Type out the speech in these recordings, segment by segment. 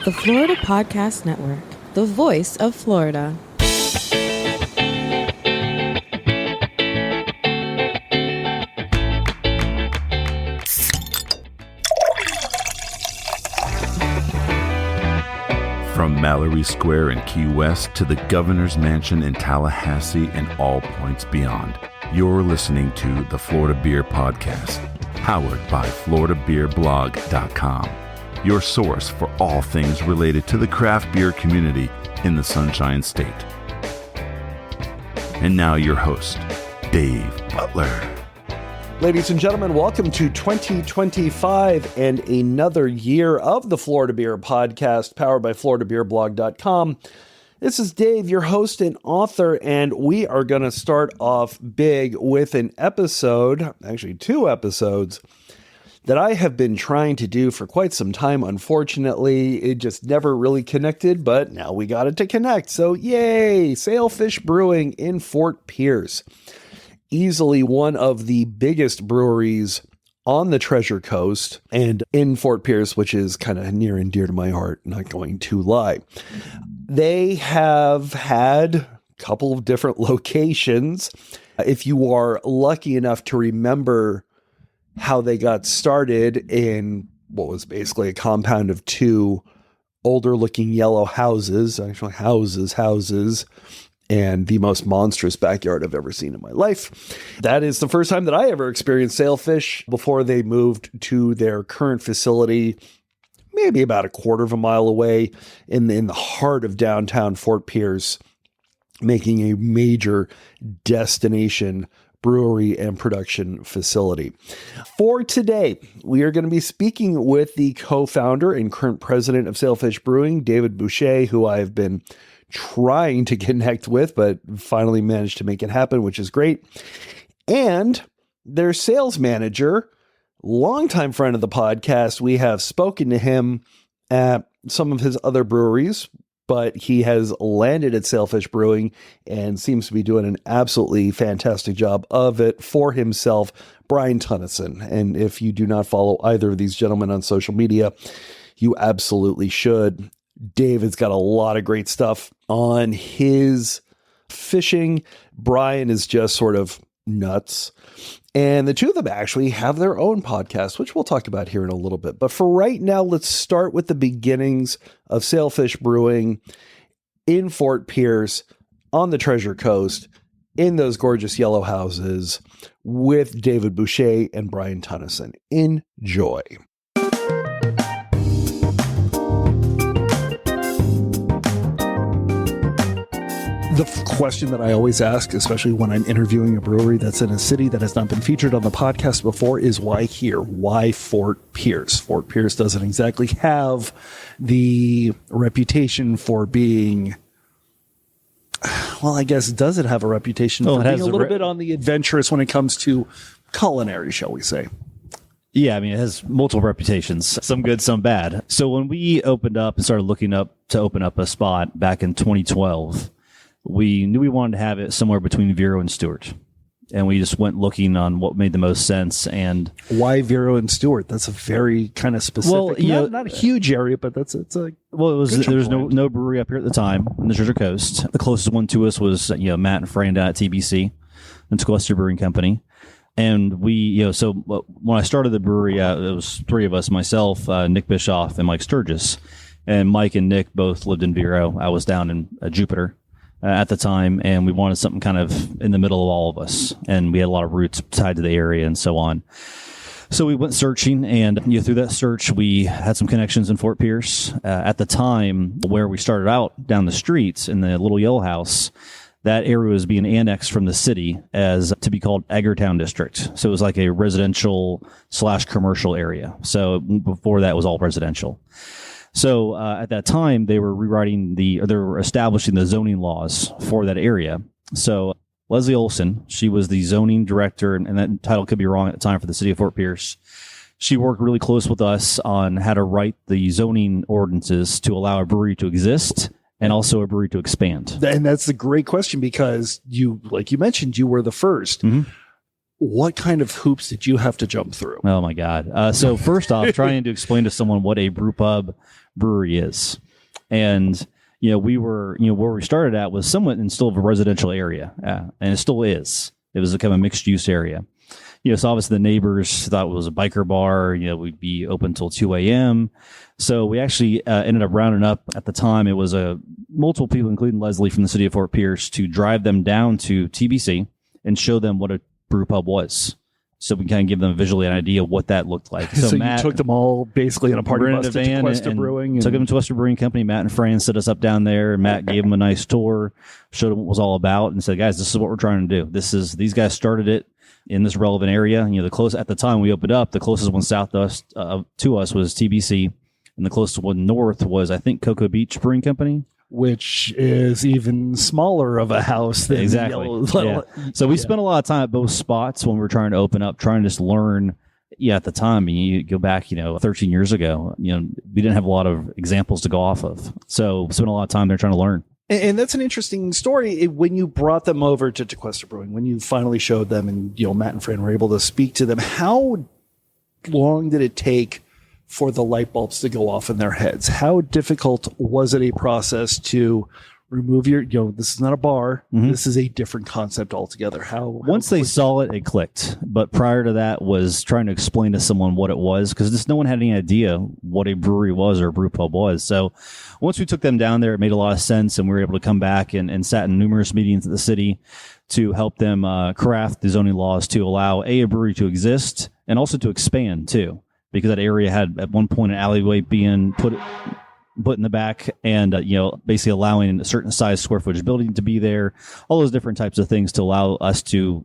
The Florida Podcast Network, the voice of Florida. From Mallory Square in Key West to the Governor's Mansion in Tallahassee and all points beyond, you're listening to the Florida Beer Podcast, powered by FloridaBeerBlog.com, your source for all things related to the craft beer community in the Sunshine State. And now your host, Dave Butler. Ladies and gentlemen, welcome to 2025 and another year of the Florida Beer Podcast, powered by FloridaBeerBlog.com. This is Dave, your host and author, and we are going to start off big with an episode, actually 2 episodes, that I have been trying to do for quite some time. Unfortunately, it just never really connected, but now we got it to connect. So yay, Sailfish Brewing in Fort Pierce. Easily one of the biggest breweries on the Treasure Coast and in Fort Pierce, which is kind of near and dear to my heart, not going to lie. They have had a couple of different locations. If you are lucky enough to remember how they got started in what was basically a compound of 2 older looking yellow houses, actually houses, and the most monstrous backyard I've ever seen in my life. That is the first time that I ever experienced Sailfish before they moved to their current facility, maybe about a quarter of a mile away in the heart of downtown Fort Pierce, making a major destination brewery and production facility. For today, we are going to be speaking with the co-founder and current president of Sailfish Brewing, David BuShea, who I have been trying to connect with, but finally managed to make it happen, which is great. And their sales manager, longtime friend of the podcast. We have spoken to him at some of his other breweries, but he has landed at Sailfish Brewing and seems to be doing an absolutely fantastic job of it for himself, Brian Tonnessen. And if you do not follow either of these gentlemen on social media, you absolutely should. David's got a lot of great stuff on his fishing. Brian is just sort of nuts. And the two of them actually have their own podcast, which we'll talk about here in a little bit. But for right now, let's start with the beginnings of Sailfish Brewing in Fort Pierce on the Treasure Coast in those gorgeous yellow houses with David BuShea and Brian Tonnessen. Enjoy. The question that I always ask, especially when I'm interviewing a brewery that's in a city that has not been featured on the podcast before, is why here? Why Fort Pierce? Fort Pierce doesn't exactly have the reputation for being, well, I guess, does it have a reputation for being a little bit on the adventurous when it comes to culinary, shall we say? Yeah, I mean, it has multiple reputations, some good, some bad. So when we opened up and started looking up to open up a spot back in 2012, we knew we wanted to have it somewhere between Vero and Stewart. And we just went looking on what made the most sense. And why Vero and Stewart? That's a very kind of specific, not a huge area, but it's a, well, it was, there was no brewery up here at the time on the Treasure Coast. The closest one to us was, Matt and Fran down at TBC and Sequester Brewing Company. And we, so when I started the brewery, it was 3 of us, myself, Nick Bischoff and Mike Sturgis. And Mike and Nick both lived in Vero. I was down in Jupiter at the time, and we wanted something kind of in the middle of all of us, and we had a lot of roots tied to the area and so on. So we went searching, and through that search, we had some connections in Fort Pierce. At the time where we started out down the streets in the little yellow house, that area was being annexed from the city as to be called Eggertown District. So it was like a residential/commercial area. So before that, it was all residential. So at that time, they were establishing the zoning laws for that area. So Leslie Olson, she was the zoning director, and that title could be wrong at the time, for the city of Fort Pierce. She worked really close with us on how to write the zoning ordinances to allow a brewery to exist and also a brewery to expand. And that's a great question, because you, like you mentioned, you were the first. Mm-hmm. What kind of hoops did you have to jump through? Oh my God. So first off, trying to explain to someone what a brew pub brewery is. And we were, where we started at was somewhat in still of a residential area, and it still is. It was a kind of a mixed use area. So obviously the neighbors thought it was a biker bar. We'd be open until 2 a.m. So we actually ended up rounding up at the time. It was multiple people, including Leslie from the city of Fort Pierce, to drive them down to TBC and show them what a brew pub was. So we kind of give them visually an idea of what that looked like. So Matt, you took them all basically in a party bus to Tonnessen Brewing. Took them to Tonnessen Brewing Company. Matt and Fran set us up down there. And Matt gave them a nice tour, showed them what it was all about, and said, guys, this is what we're trying to do. These guys started it in this relevant area. At the time we opened up, the closest one south to us was TBC, and the closest one north was, I think, Cocoa Beach Brewing Company, which is even smaller of a house than exactly. So we spent a lot of time at both spots when we were trying to open up, trying to just learn. At the time, you go back, 13 years ago, we didn't have a lot of examples to go off of. So spent a lot of time there trying to learn. And that's an interesting story. When you brought them over to Tequesta Brewing, when you finally showed them, and Matt and Fran were able to speak to them, how long did it take for the light bulbs to go off in their heads? How difficult was it a process to remove this is not a bar. Mm-hmm. This is a different concept altogether. Once they saw it, it clicked. But prior to that was trying to explain to someone what it was, because just no one had any idea what a brewery was or a brew pub was. So once we took them down there, it made a lot of sense, and we were able to come back and sat in numerous meetings at the city to help them craft the zoning laws to allow a brewery to exist and also to expand too, because that area had at one point an alleyway being put in the back, and basically allowing a certain size square footage building to be there, all those different types of things to allow us to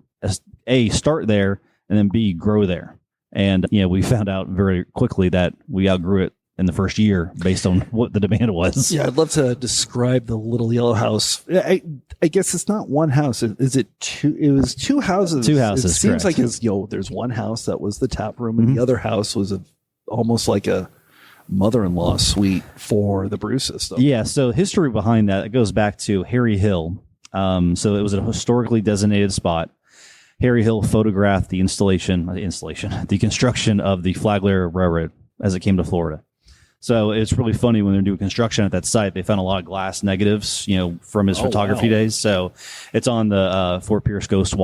A, start there, and then B, grow there. And we found out very quickly that we outgrew it in the first year based on what the demand was. Yeah, I'd love to describe the Little Yellow House. I guess it's not one house. Is it two? It was two houses. Two houses. It seems correct. Like there's one house that was the tap room, and the other house was almost like a mother-in-law suite for the brew system. Yeah, so history behind that, it goes back to Harry Hill. So it was a historically designated spot. Harry Hill photographed the the construction of the Flagler Railroad as it came to Florida. So it's really funny when they're doing construction at that site, they found a lot of glass negatives, from his photography days. So it's on the Fort Pierce Ghost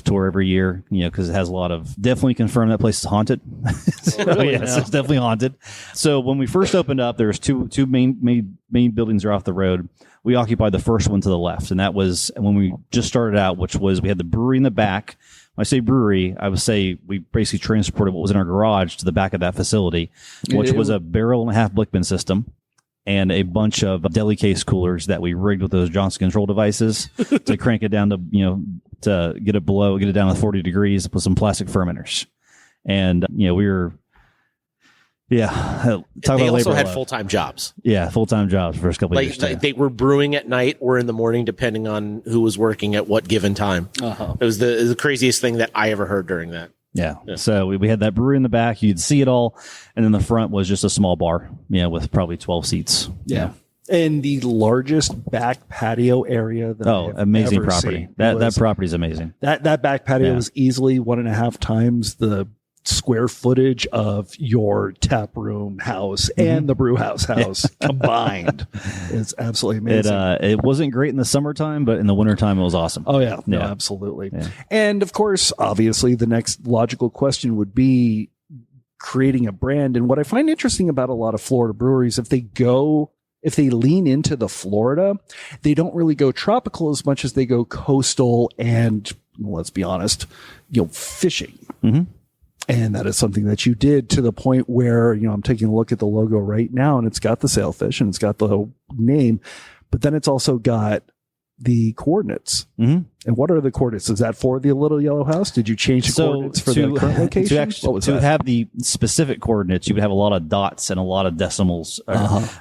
Tour every year, because it has a lot of, definitely confirmed that place is haunted. Yes, it's definitely haunted. So when we first opened up, there was two main buildings are off the road. We occupied the first one to the left, and that was when we just started out, which was we had the brewery in the back. When I say brewery, I would say we basically transported what was in our garage to the back of that facility, which was a barrel-and-a-half Blickman system and a bunch of deli case coolers that we rigged with those Johnson control devices to crank it down to get it down to 40 degrees with some plastic fermenters. And, we were... Yeah. They also had full-time jobs. Yeah, full-time jobs for the first couple of years. They were brewing at night or in the morning, depending on who was working at what given time. Uh-huh. It was the craziest thing that I ever heard during that. Yeah. So we had that brewery in the back. You'd see it all. And then the front was just a small bar, with probably 12 seats. Yeah. And the largest back patio area that amazing property. That property is amazing. That back patio was easily 1.5 times the square footage of your tap room house and the brew house combined. It's absolutely amazing. It wasn't great in the summertime, but in the wintertime it was awesome. Oh yeah. No, absolutely. Yeah. And of course, obviously the next logical question would be creating a brand. And what I find interesting about a lot of Florida breweries, if they lean into the Florida, they don't really go tropical as much as they go coastal and, let's be honest, fishing. Mm-hmm. And that is something that you did to the point where, I'm taking a look at the logo right now, and it's got the sailfish and it's got the name, but then it's also got the coordinates. Mm-hmm. And what are the coordinates? Is that for the Little Yellow House? Did you change the coordinates for the current location? To have the specific coordinates, you would have a lot of dots and a lot of decimals,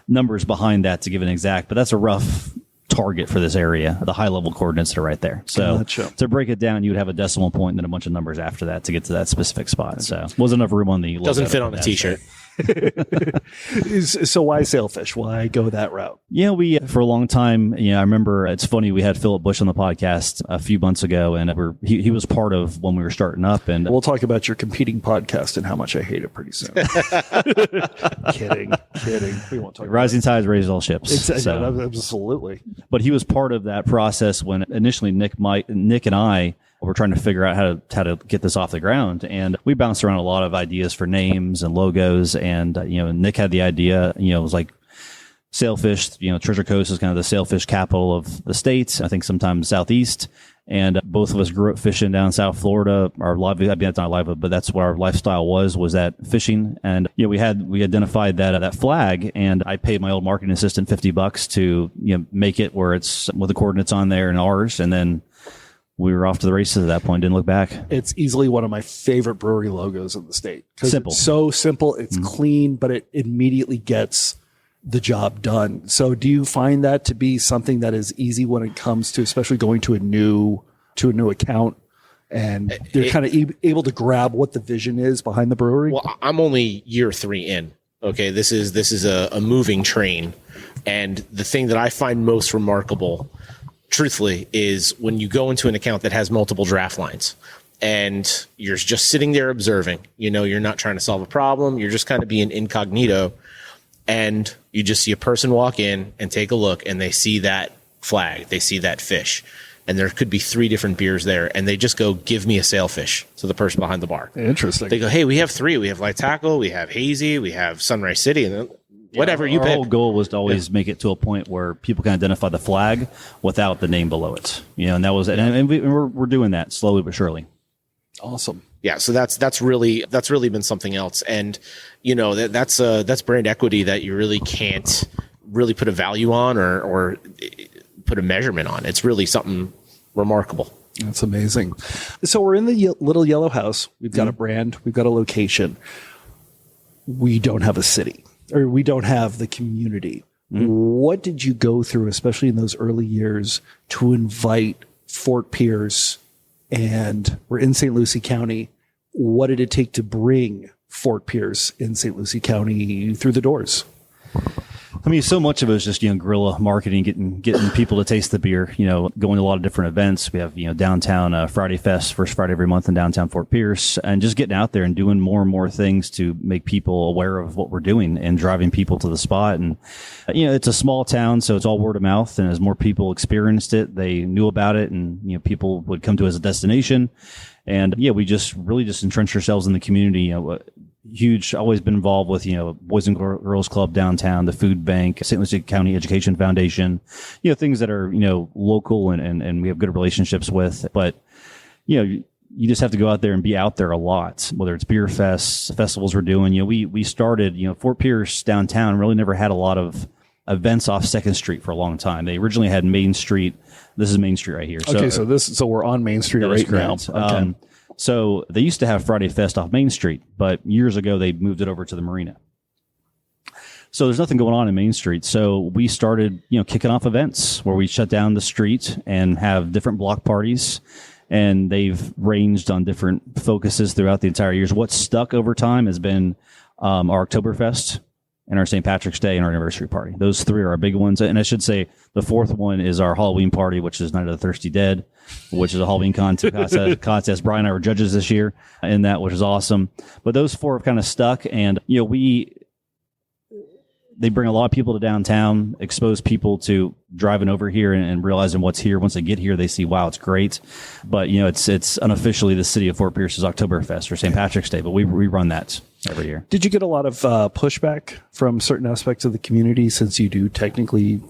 numbers behind that to give an exact, but that's a rough target for this area. The high level coordinates are right there. So to break it down, you would have a decimal point and then a bunch of numbers after that to get to that specific spot. So wasn't enough room on the logo. Doesn't fit on a t-shirt. So why Sailfish? Why go that route? Yeah, we for a long time. I remember it's funny. We had Philip Bush on the podcast a few months ago, and he was part of when we were starting up. And we'll talk about your competing podcast and how much I hate it pretty soon. Kidding. We won't talk. Rising tides raise all ships. Exactly. So. Absolutely. But he was part of that process when initially Nick and I were trying to figure out how to get this off the ground, and we bounced around a lot of ideas for names and logos. And Nick had the idea. It was like Sailfish. Treasure Coast is kind of the sailfish capital of the state. I think sometimes southeast. And both of us grew up fishing down South Florida. Our livelihood, that's not livelihood, but that's what our lifestyle was that fishing. And we identified that flag, and I paid my old marketing assistant $50 to make it where it's with the coordinates on there and ours, and then we were off to the races at that point. Didn't look back. It's easily one of my favorite brewery logos in the state. Simple. It's so simple. It's clean, but it immediately gets the job done. So do you find that to be something that is easy when it comes to, especially going to a new account, and they're kind of able to grab what the vision is behind the brewery? Well, I'm only year 3 in. Okay. This is a moving train. And the thing that I find most remarkable, truthfully, is when you go into an account that has multiple draft lines and you're just sitting there observing, you're not trying to solve a problem. You're just kind of being incognito, and you just see a person walk in and take a look, and they see that flag, they see that fish, and there could be 3 different beers there, and they just go, "Give me a Sailfish," to the person behind the bar. Interesting. They go, "Hey, we have 3. We have Light Tackle, we have Hazy, we have Sunrise City," and then whatever you pick. Our whole goal was to always make it to a point where people can identify the flag without the name below it. And that was, and we're doing that slowly but surely. Awesome. Yeah, so that's really been something else, and that's brand equity that you really can't really put a value on or put a measurement on. It's really something remarkable. That's amazing. So we're in the little yellow house. We've got a brand. We've got a location. We don't have a city, or we don't have the community. What did you go through, especially in those early years, to invite Fort Pierce? And we're in St. Lucie County. What did it take to bring Fort Pierce in St. Lucie County through the doors? I mean, so much of it is just, guerrilla marketing, getting people to taste the beer, going to a lot of different events. We have, downtown Friday Fest, first Friday every month in downtown Fort Pierce, and just getting out there and doing more and more things to make people aware of what we're doing and driving people to the spot. And, it's a small town, so it's all word of mouth. And as more people experienced it, they knew about it, and, people would come to us as a destination. And we just really just entrenched ourselves in the community. Huge, always been involved with, Boys and Girls Club downtown, the food bank, St. Lucie County Education Foundation, things that are, local and we have good relationships with. But, you just have to go out there and be out there a lot, whether it's beer fests, festivals we're doing. We started, Fort Pierce downtown really never had a lot of events off 2nd Street for a long time. They originally had Main Street. This is Main Street right here. So we're on Main Street right now. Okay. So they used to have Friday Fest off Main Street, but years ago they moved it over to the marina. So there's nothing going on in Main Street. So we started, kicking off events where we shut down the street and have different block parties. And they've ranged on different focuses throughout the entire years. What's stuck over time has been our Oktoberfest and our St. Patrick's Day and our anniversary party. Those 3 are our big ones. And I should say the 4th one is our Halloween party, which is Night of the Thirsty Dead, which is a Halloween contest. Brian and I were judges this year in that, which is awesome. But those 4 have kind of stuck. And, they bring a lot of people to downtown, expose people to driving over here and realizing what's here. Once they get here, they see, wow, it's great. But, it's unofficially the city of Fort Pierce's Oktoberfest or St. Patrick's Day, but we run that every year. Did you get a lot of pushback from certain aspects of the community, since you do technically,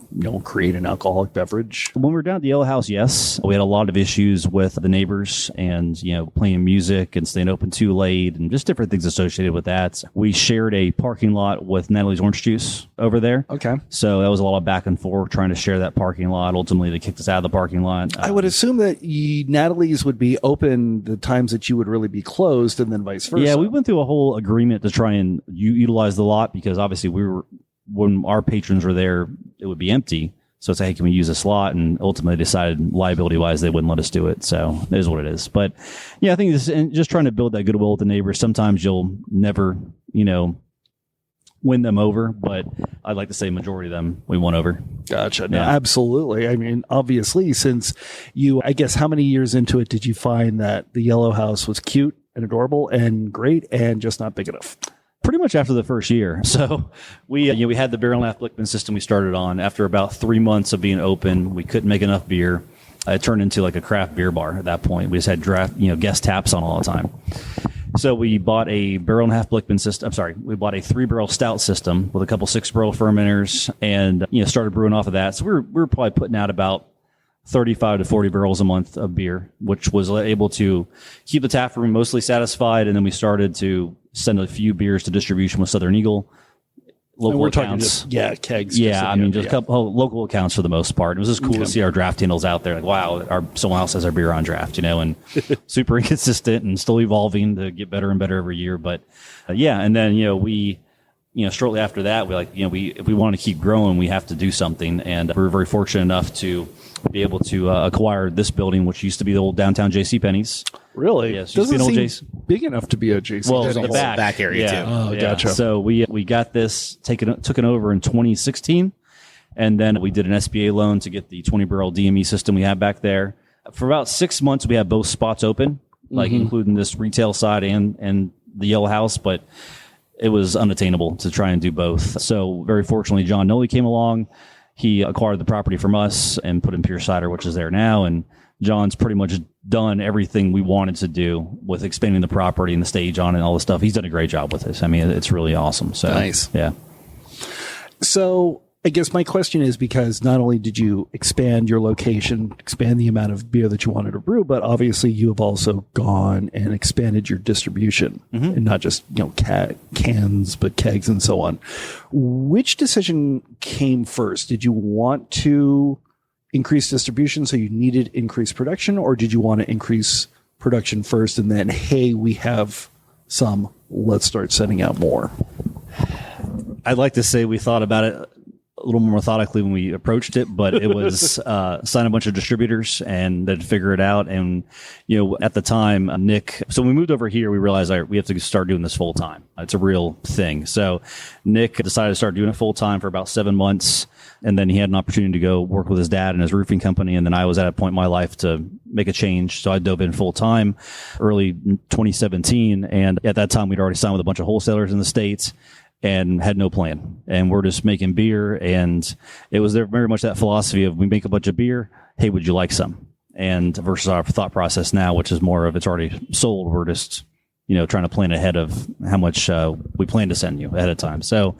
create an alcoholic beverage? When we were down at the Yellow House, yes. We had a lot of issues with the neighbors and, playing music and staying open too late and just different things associated with that. We shared a parking lot with Natalie's Orange Juice over there. Okay. So that was a lot of back and forth trying to share that parking lot. Ultimately, they kicked us out of the parking lot. I would assume that Natalie's would be open the times that you would really be closed, and then vice versa. Yeah, we went through a whole agreement to try and utilize the lot, because obviously when our patrons were there, it would be empty. So it's like, hey, can we use this lot? And ultimately decided liability wise, they wouldn't let us do it. So it is what it is. But yeah, I think just trying to build that goodwill with the neighbors. Sometimes you'll never, win them over, but I'd like to say majority of them we won over. Gotcha. No, absolutely. I mean, obviously, since you, I guess, how many years into it did you find that the yellow house was cute and adorable and great and just not big enough? Pretty much after the first year. So we had the barrel and half Blickman system we started on. After about 3 months of being open, we couldn't make enough beer. It turned into like a craft beer bar at that point. We just had guest taps on all the time. So we bought a barrel and half Blickman system. I'm sorry, we bought a 3-barrel stout system with a couple 6-barrel fermenters, and started brewing off of that. So we were probably putting out about 35 to 40 barrels a month of beer, which was able to keep the tap room mostly satisfied. And then we started to send a few beers to distribution with Southern Eagle. Local accounts. Kegs. Yeah, just a couple local accounts for the most part. It was just cool to see our draft handles out there. Like, wow, someone else has our beer on draft, and super inconsistent and still evolving to get better and better every year. But and then we shortly after that, if we want to keep growing, we have to do something. And we were very fortunate enough to be able to acquire this building, which used to be the old downtown JCPenney's. Really? Yes. Doesn't seem big enough to be a JC. Well, There's a the whole back. back area too. Oh, gotcha. So we got this took it over in 2016, and then we did an SBA loan to get the 20-barrel DME system we have back there. For about 6 months, we had both spots open, including this retail side and the yellow house, but it was unattainable to try and do both. So very fortunately, John Nolly came along. He acquired the property from us and put in Pure Cider, which is there now. And John's pretty much done everything we wanted to do with expanding the property and the stage on it and all the stuff. He's done a great job with this. I mean, it's really awesome. So nice. Yeah. So I guess my question is, because not only did you expand your location, expand the amount of beer that you wanted to brew, but obviously you have also gone and expanded your distribution, and not just cans, but kegs and so on. Which decision came first? Did you want to increase distribution, so you needed increased production, or did you want to increase production first and then, hey, we have some, let's start sending out more? I'd like to say we thought about it a little more methodically when we approached it, but it was sign a bunch of distributors and then figure it out. And at the time, Nick, so when we moved over here, we realized we have to start doing this full time. It's a real thing. So Nick decided to start doing it full time for about 7 months, and then he had an opportunity to go work with his dad and his roofing company. And then I was at a point in my life to make a change, so I dove in full time early 2017. And at that time, we'd already signed with a bunch of wholesalers in the States and had no plan. And we're just making beer. And it was very much that philosophy of, we make a bunch of beer. Hey, would you like some? And versus our thought process now, which is more of, it's already sold. We're just, trying to plan ahead of how much we plan to send you ahead of time. So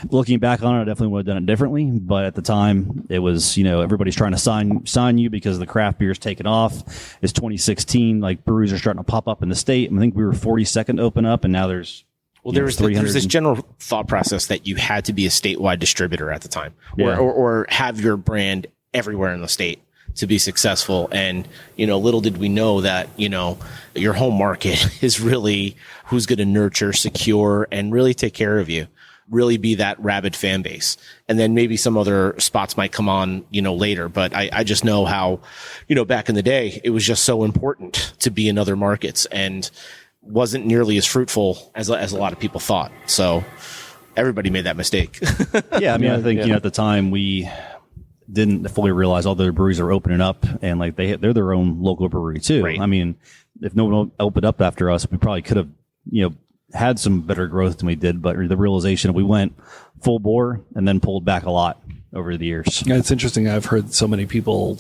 looking back on it, I definitely would have done it differently. But at the time, it was, everybody's trying to sign you because the craft beer's taken off. It's 2016. Like, breweries are starting to pop up in the state. I think we were 42nd to open up, and now there's, there's this general thought process that you had to be a statewide distributor at the time, or have your brand everywhere in the state to be successful. And, little did we know that, your home market is really who's going to nurture, secure, and really take care of you, really be that rabid fan base. And then maybe some other spots might come on, later. But I just know how, back in the day, it was just so important to be in other markets, and wasn't nearly as fruitful as a lot of people thought. So everybody made that mistake. Yeah. I mean, I think, at the time we didn't fully realize all the breweries are opening up, and like they're their own local brewery too. Right. I mean, if no one opened up after us, we probably could have, had some better growth than we did. But the realization, we went full bore and then pulled back a lot over the years. Yeah, it's interesting. I've heard so many people,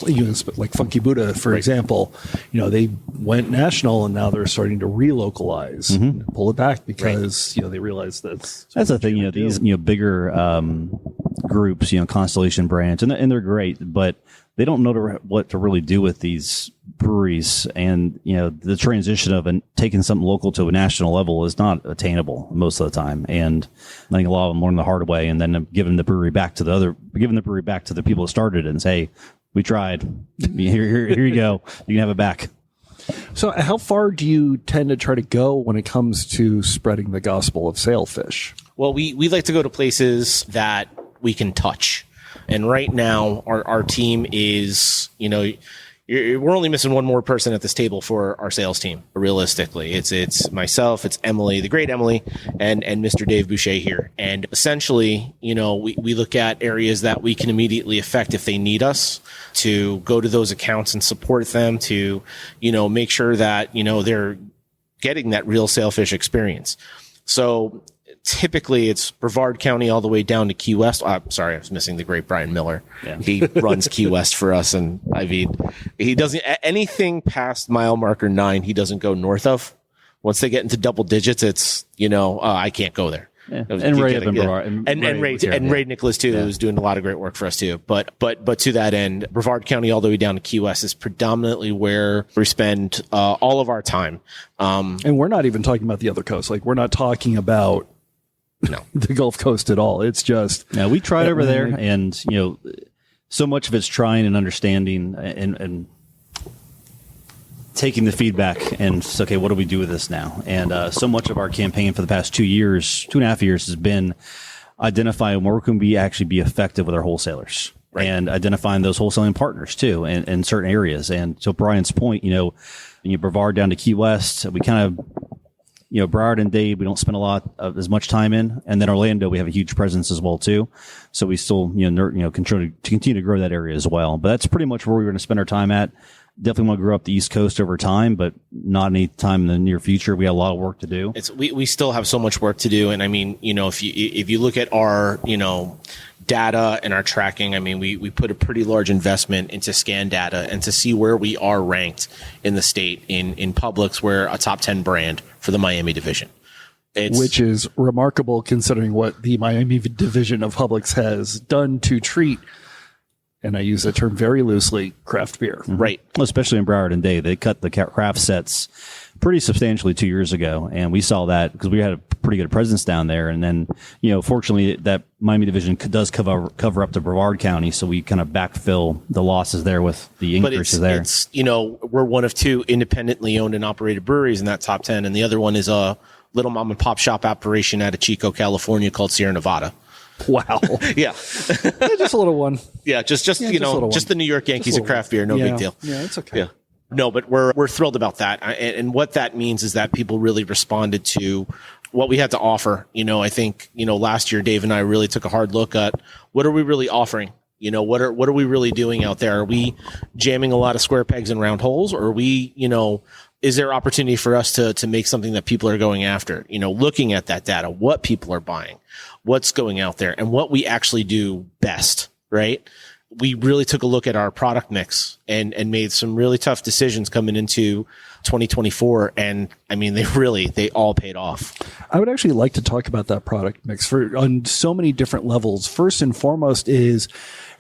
like Funky Buddha, for example, they went national and now they're starting to relocalize, and pull it back because, they realize that's the thing, these, bigger groups, Constellation Branch, and they're great, but they don't know what to really do with these breweries. And, the transition of taking something local to a national level is not attainable most of the time. And I think a lot of them learn the hard way, and then giving the brewery back to the people that started it and say, we tried. Here you go. You can have it back. So how far do you tend to try to go when it comes to spreading the gospel of Sailfish? Well, we like to go to places that we can touch. And right now, our team is, we're only missing one more person at this table for our sales team. Realistically, it's myself, it's Emily, the great Emily, and Mr. Dave BuShea here. And essentially, we look at areas that we can immediately affect if they need us, to go to those accounts and support them, to, make sure that, they're getting that real Sailfish experience. So typically it's Brevard County all the way down to Key West. Sorry, I was missing the great Brian Miller. Yeah. He runs Key West for us. And I mean, he doesn't, anything past mile marker 9, he doesn't go north of. Once they get into double digits, it's, I can't go there. Yeah. And Ray up in Brevard. And Ray Nicholas too, who's doing a lot of great work for us too. But to that end, Brevard County all the way down to Key West is predominantly where we spend all of our time. And we're not even talking about the other coast. Like, we're not talking about the Gulf Coast at all. It's just we tried over there, and so much of it's trying and understanding and taking the feedback and okay, what do we do with this now? And so much of our campaign for the past 2.5 years has been identifying where can we actually be effective with our wholesalers. Right. And identifying those wholesaling partners too in certain areas. And so Brian's point, Brevard down to Key West, we kind of Broward and Dade, we don't spend a lot of as much time in, and then Orlando, we have a huge presence as well too. So we still, continue to grow that area as well. But that's pretty much where we're going to spend our time at. Definitely want to grow up the East Coast over time, but not any time in the near future. We have a lot of work to do. We still have so much work to do, and I mean, if you look at our data and our tracking, I mean, we put a pretty large investment into scan data and to see where we are ranked in the state in Publix. We're a top 10 brand for the Miami division. Which is remarkable considering what the Miami division of Publix has done to treat, and I use that term very loosely, craft beer. Right. Well, especially in Broward and Dade. They cut the craft sets pretty substantially 2 years ago, and we saw that because we had a pretty good presence down there. And then, fortunately, that Miami division does cover up to Brevard County, so we kind of backfill the losses there with the increases there. It's, we're one of 2 independently owned and operated breweries in that top 10, and the other one is a little mom and pop shop operation out of Chico, California called Sierra Nevada. Wow. Yeah. Just a little one. Yeah, just the New York Yankees of craft beer, no big deal. Yeah, it's okay. Yeah. No, but we're thrilled about that. And what that means is that people really responded to what we had to offer. I think, last year, Dave and I really took a hard look at what are we really offering? What are we really doing out there? Are we jamming a lot of square pegs in round holes, or are we, is there opportunity for us to make something that people are going after? Looking at that data, what people are buying, what's going out there, and what we actually do best, right? We really took a look at our product mix and made some really tough decisions coming into 2024. And I mean, they all paid off. I would actually like to talk about that product mix on so many different levels. First and foremost is,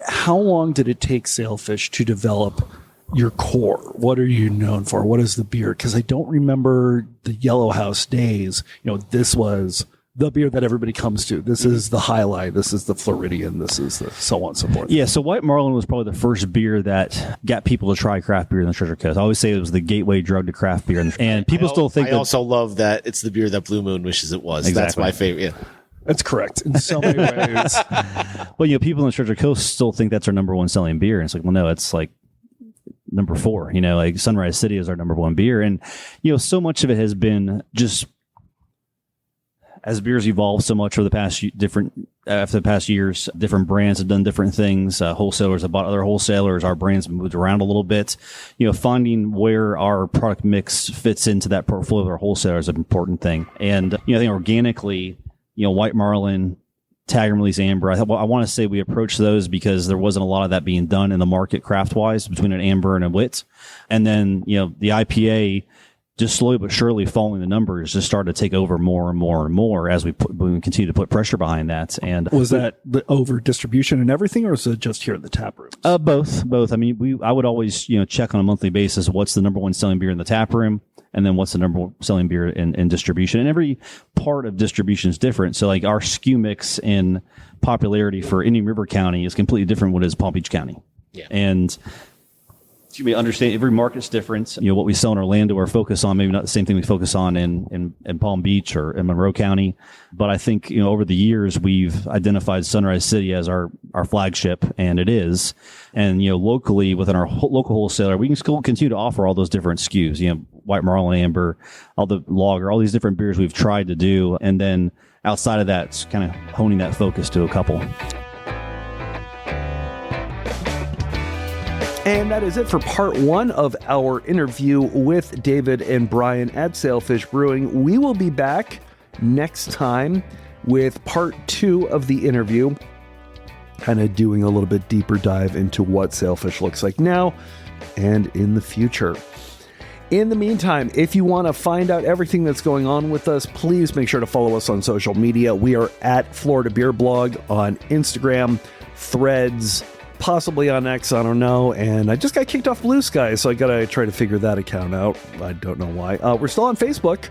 how long did it take Sailfish to develop your core? What are you known for? What is the beer? Because I don't remember the Yellow House days. This was the beer that everybody comes to. This is the highlight. This is the Floridian. This is the so on and so forth. Yeah, so White Marlin was probably the first beer that got people to try craft beer in the Treasure Coast. I always say it was the gateway drug to craft beer. And people still think I also love that it's the beer that Blue Moon wishes it was. Exactly. That's my favorite. Yeah. That's correct in so many ways. Well, people in the Treasure Coast still think that's our number one selling beer. And it's like, well, no, it's like number 4. Like Sunrise City is our number 1 beer. And, so much of it has been just, as beers evolved so much over the past after the past years, different brands have done different things. Wholesalers have bought other wholesalers. Our brands have moved around a little bit. Finding where our product mix fits into that portfolio of our wholesalers is an important thing. And, I think organically, White Marlin, Tag and Release Amber, I want to say we approached those because there wasn't a lot of that being done in the market craft-wise between an Amber and a Wit. And then, the IPA, just slowly but surely following the numbers, just started to take over more and more and more as we continue to put pressure behind that. And was that the over distribution and everything, or was it just here in the tap room? Both. I mean, I would always, check on a monthly basis what's the number 1 selling beer in the tap room, and then what's the number 1 selling beer in distribution. And every part of distribution is different. So like our SKU mix in popularity for Indian River County is completely different from what is Palm Beach County. Yeah. And you may understand every market's different. What we sell in Orlando or focus on, maybe not the same thing we focus on in Palm Beach or in Monroe County. But I think, over the years, we've identified Sunrise City as our our flagship, and it is. And, locally within our local wholesaler, we can still continue to offer all those different SKUs, White Marlin Amber, all the lager, all these different beers we've tried to do. And then outside of that, it's kind of honing that focus to a couple. And that is it for part 1 of our interview with David and Brian at Sailfish Brewing. We will be back next time with part 2 of the interview, kind of doing a little bit deeper dive into what Sailfish looks like now and in the future. In the meantime, if you want to find out everything that's going on with us, please make sure to follow us on social media. We are at Florida Beer Blog on Instagram, Threads, possibly on X, I don't know. And I just got kicked off Blue Sky, so I got to try to figure that account out. I don't know why. We're still on Facebook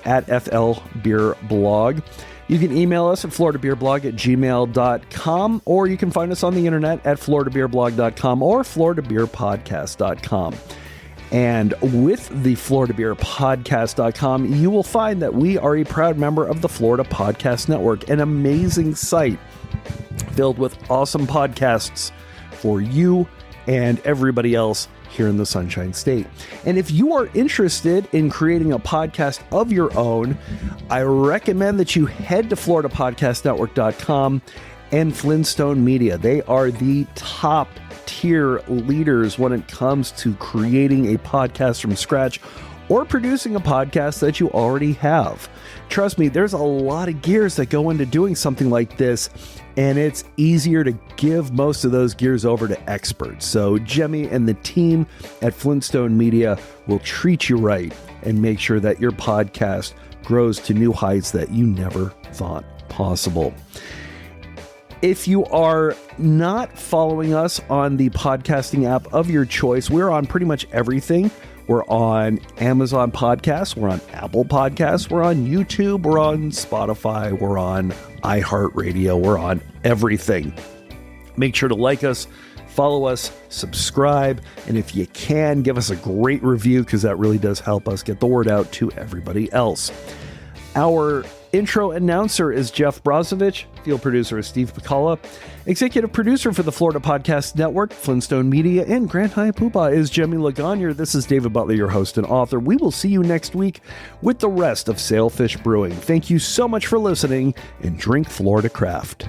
at FL Beer Blog. You can email us at floridabeerblog@gmail.com, or you can find us on the internet at floridabeerblog.com or floridabeerpodcast.com. And with the floridabeerpodcast.com, you will find that we are a proud member of the Florida Podcast Network, an amazing site filled with awesome podcasts for you and everybody else here in the Sunshine State. And if you are interested in creating a podcast of your own, I recommend that you head to floridapodcastnetwork.com and Flintstone Media. They are the top tier leaders when it comes to creating a podcast from scratch or producing a podcast that you already have. Trust me, there's a lot of gears that go into doing something like this, and it's easier to give most of those gears over to experts. So Jemmy and the team at Flintstone Media will treat you right and make sure that your podcast grows to new heights that you never thought possible. If you are not following us on the podcasting app of your choice, we're on pretty much everything. We're on Amazon Podcasts, we're on Apple Podcasts, we're on YouTube, we're on Spotify, we're on iHeartRadio, we're on everything. Make sure to like us, follow us, subscribe, and if you can, give us a great review, because that really does help us get the word out to everybody else. Our intro announcer is Jeff Brozovich. Field producer is Steve Pekala. Executive producer for the Florida Podcast Network, Flintstone Media, and Grand Hyatt Poobah is Jemmy Legagneur. This is David Butler, your host and author. We will see you next week with the rest of Sailfish Brewing. Thank you so much for listening, and drink Florida craft.